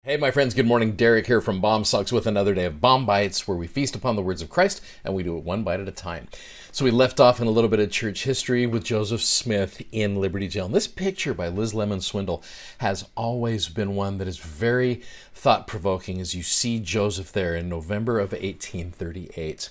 Hey, my friends, good morning. Derek here from BOM Sucks with another day of BOM Bites, where we feast upon the words of Christ and we do it one bite at a time. So we left off in a little bit of church history with Joseph Smith in Liberty Jail. And this picture by Liz Lemon Swindle has always been one that is very thought-provoking as you see Joseph there in November of 1838.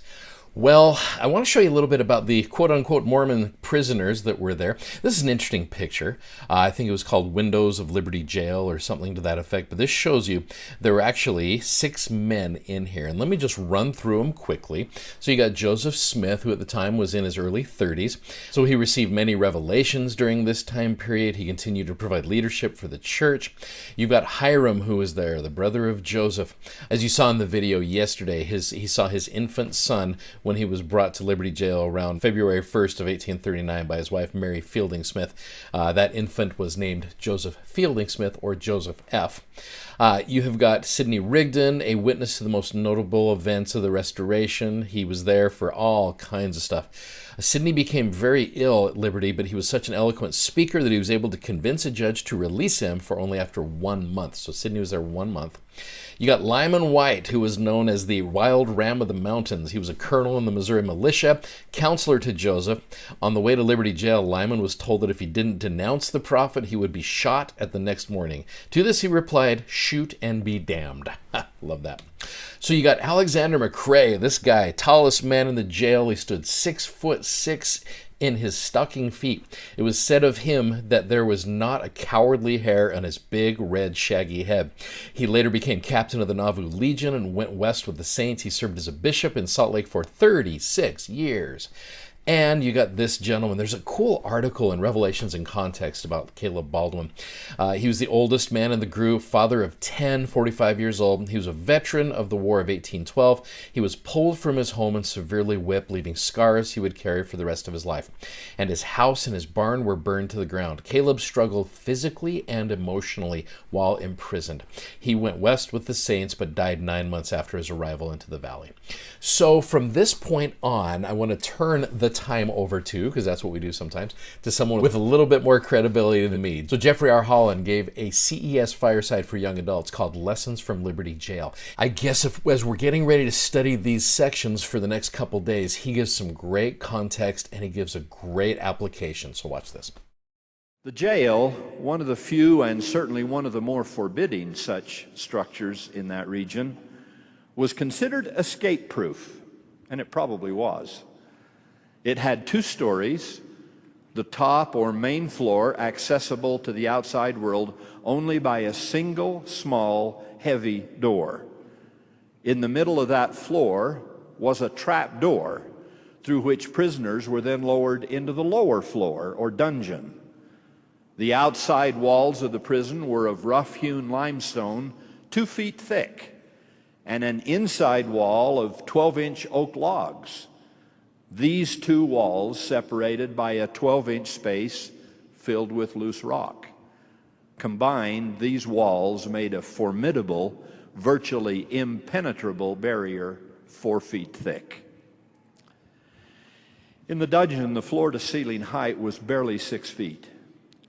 Well, I want to show you a little bit about the quote-unquote Mormon prisoners that were there. This is an interesting picture. I think it was called Windows of Liberty Jail or something to that effect. But this shows you there were actually 6 men in here. And let me just run through them quickly. So you got Joseph Smith, who at the time was in his early 30s. So he received many revelations during this time period. He continued to provide leadership for the church. You've got Hiram, who was there, the brother of Joseph. As you saw in the video yesterday, he saw his infant son when he was brought to Liberty Jail around February 1st of 1839 by his wife, Mary Fielding Smith. That infant was named Joseph Fielding Smith, or Joseph F. You have got Sidney Rigdon, a witness to the most notable events of the Restoration. He was there for all kinds of stuff. Sidney became very ill at Liberty, but he was such an eloquent speaker that he was able to convince a judge to release him for only after 1 month. So Sidney was there 1 month. You got Lyman White, who was known as the Wild Ram of the Mountains. He was a colonel in the Missouri militia, counselor to Joseph. On the way to Liberty Jail, Lyman was told that if he didn't denounce the prophet, he would be shot at the next morning. To this he replied, "Shoot and be damned." Love that. So you got Alexander McCrae, this guy, tallest man in the jail. He stood 6'6" in his stocking feet. It was said of him that there was not a cowardly hair on his big, red, shaggy head. He later became captain of the Nauvoo Legion and went west with the Saints. He served as a bishop in Salt Lake for 36 years. And you got this gentleman. There's a cool article in Revelations in Context about Caleb Baldwin. He was the oldest man in the group, father of 10, 45 years old. He was a veteran of the War of 1812. He was pulled from his home and severely whipped, leaving scars he would carry for the rest of his life. And his house and his barn were burned to the ground. Caleb struggled physically and emotionally while imprisoned. He went west with the Saints, but died 9 months after his arrival into the valley. So from this point on, I want to turn the time over to, because that's what we do sometimes, to someone with a little bit more credibility than me. So Jeffrey R. Holland gave a CES fireside for young adults called Lessons from Liberty Jail. I guess as we're getting ready to study these sections for the next couple days, he gives some great context and he gives a great application. So watch this. The jail, one of the few and certainly one of the more forbidding such structures in that region, was considered escape-proof, and it probably was. It had 2 stories, the top or main floor accessible to the outside world only by a single, small, heavy door. In the middle of that floor was a trap door through which prisoners were then lowered into the lower floor or dungeon. The outside walls of the prison were of rough-hewn limestone 2 feet thick, and an inside wall of 12-inch oak logs. These 2 walls separated by a 12-inch space filled with loose rock. Combined, these walls made a formidable, virtually impenetrable barrier 4 feet thick. In the dungeon, the floor-to-ceiling height was barely 6 feet,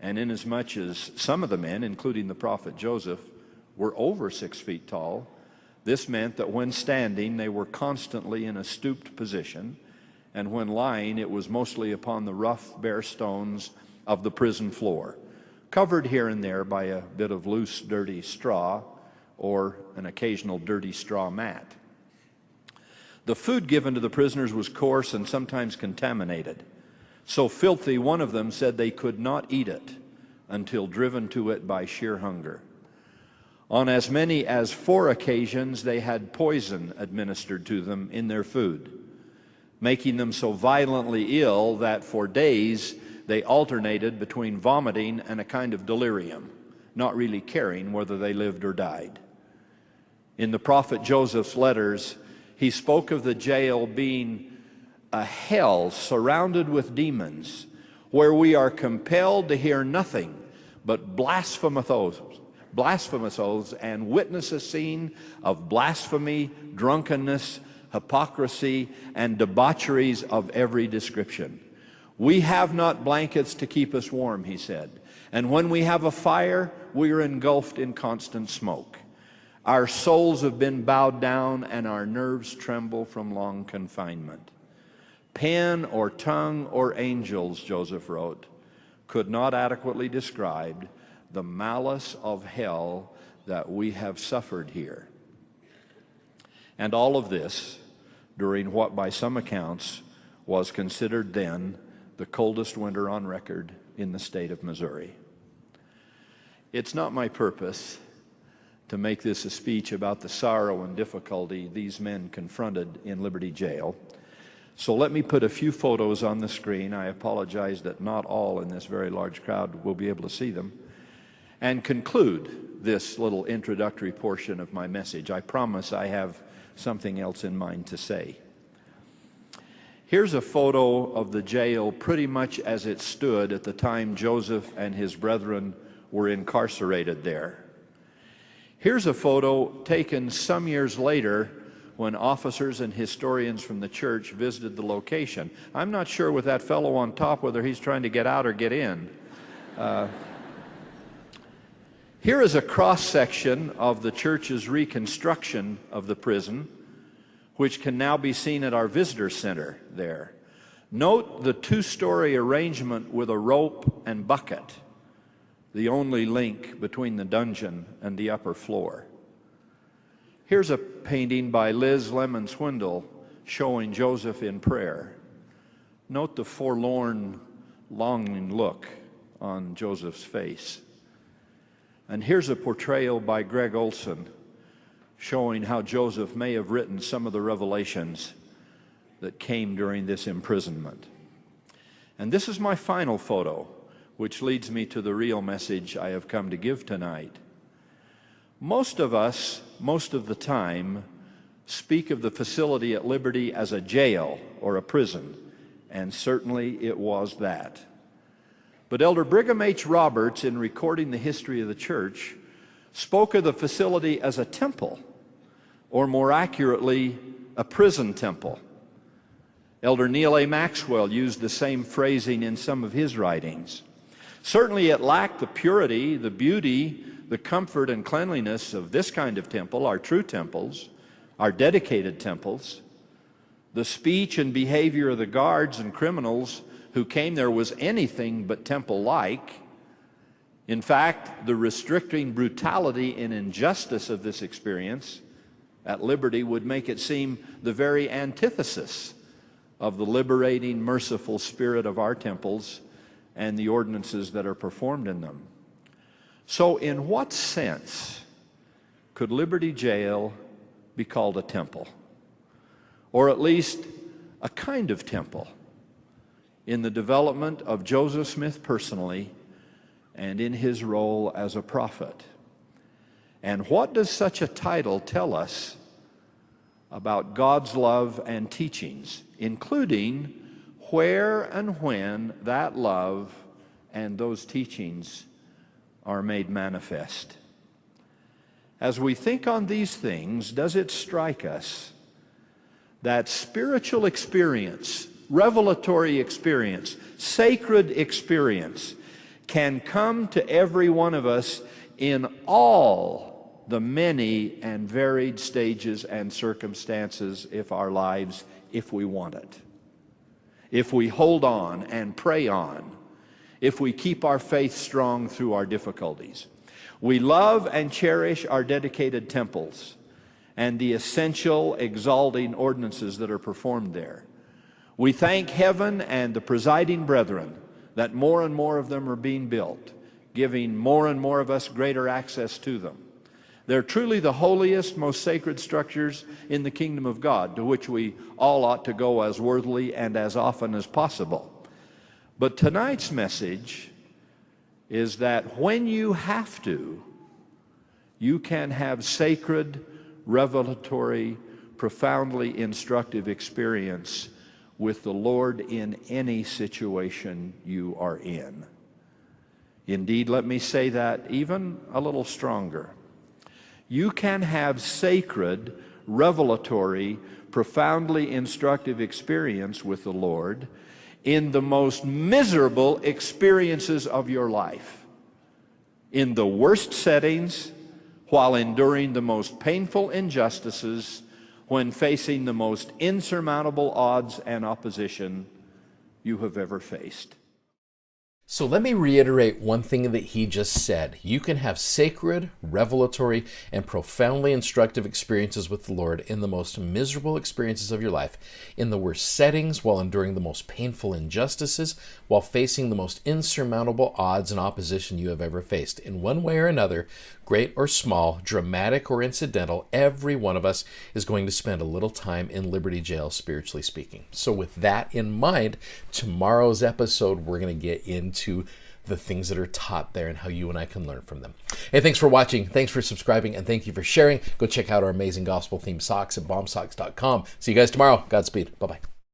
and inasmuch as some of the men, including the prophet Joseph, were over 6 feet tall, this meant that when standing, they were constantly in a stooped position, and when lying, it was mostly upon the rough, bare stones of the prison floor, covered here and there by a bit of loose, dirty straw or an occasional dirty straw mat. The food given to the prisoners was coarse and sometimes contaminated. So filthy, one of them said they could not eat it until driven to it by sheer hunger. On as many as 4 occasions, they had poison administered to them in their food, making them so violently ill that for days they alternated between vomiting and a kind of delirium, not really caring whether they lived or died. In the prophet Joseph's letters, he spoke of the jail being a hell surrounded with demons, where we are compelled to hear nothing but blasphemous oaths and witness a scene of blasphemy, drunkenness, hypocrisy, and debaucheries of every description. We have not blankets to keep us warm, he said, and when we have a fire, we are engulfed in constant smoke. Our souls have been bowed down and our nerves tremble from long confinement. Pen or tongue or angels, Joseph wrote, could not adequately describe the malice of hell that we have suffered here. And all of this during what by some accounts was considered then the coldest winter on record in the state of Missouri. It's not my purpose to make this a speech about the sorrow and difficulty these men confronted in Liberty Jail. So let me put a few photos on the screen. I apologize that not all in this very large crowd will be able to see them, and conclude this little introductory portion of my message. I promise I have something else in mind to say. Here's a photo of the jail pretty much as it stood at the time Joseph and his brethren were incarcerated there. Here's a photo taken some years later when officers and historians from the church visited the location. I'm not sure with that fellow on top whether he's trying to get out or get in. Here is a cross-section of the church's reconstruction of the prison, which can now be seen at our visitor center there. Note the two-story arrangement with a rope and bucket, the only link between the dungeon and the upper floor. Here's a painting by Liz Lemon Swindle showing Joseph in prayer. Note the forlorn, longing look on Joseph's face. And here's a portrayal by Greg Olson showing how Joseph may have written some of the revelations that came during this imprisonment. And this is my final photo, which leads me to the real message I have come to give tonight. Most of us, most of the time, speak of the facility at Liberty as a jail or a prison, and certainly it was that. But Elder Brigham H. Roberts, in recording the history of the church, spoke of the facility as a temple, or more accurately, a prison temple. Elder Neal A. Maxwell used the same phrasing in some of his writings. Certainly it lacked the purity, the beauty, the comfort and cleanliness of this kind of temple, our true temples, our dedicated temples. The speech and behavior of the guards and criminals who came there was anything but temple-like. In fact, the restricting brutality and injustice of this experience at Liberty would make it seem the very antithesis of the liberating, merciful spirit of our temples and the ordinances that are performed in them. So in what sense could Liberty Jail be called a temple? Or at least a kind of temple in the development of Joseph Smith personally and in his role as a prophet? And what does such a title tell us about God's love and teachings, including where and when that love and those teachings are made manifest? As we think on these things, does it strike us that spiritual experience, revelatory experience, sacred experience can come to every one of us in all the many and varied stages and circumstances of our lives if we want it? If we hold on and pray on, if we keep our faith strong through our difficulties. We love and cherish our dedicated temples and the essential exalting ordinances that are performed there. We thank heaven and the presiding brethren that more and more of them are being built, giving more and more of us greater access to them. They're truly the holiest, most sacred structures in the kingdom of God, to which we all ought to go as worthily and as often as possible. But tonight's message is that when you have to, you can have sacred, revelatory, profoundly instructive experience with the Lord in any situation you are in. Indeed, let me say that even a little stronger. You can have sacred, revelatory, profoundly instructive experience with the Lord in the most miserable experiences of your life, in the worst settings, while enduring the most painful injustices, when facing the most insurmountable odds and opposition you have ever faced. So let me reiterate one thing that he just said. You can have sacred, revelatory, and profoundly instructive experiences with the Lord in the most miserable experiences of your life, in the worst settings, while enduring the most painful injustices, while facing the most insurmountable odds and opposition you have ever faced. In one way or another, great or small, dramatic or incidental, every one of us is going to spend a little time in Liberty Jail, spiritually speaking. So with that in mind, tomorrow's episode, we're going to get into the things that are taught there and how you and I can learn from them. Hey, thanks for watching. Thanks for subscribing. And thank you for sharing. Go check out our amazing gospel themed socks at bombsocks.com. See you guys tomorrow. Godspeed. Bye-bye.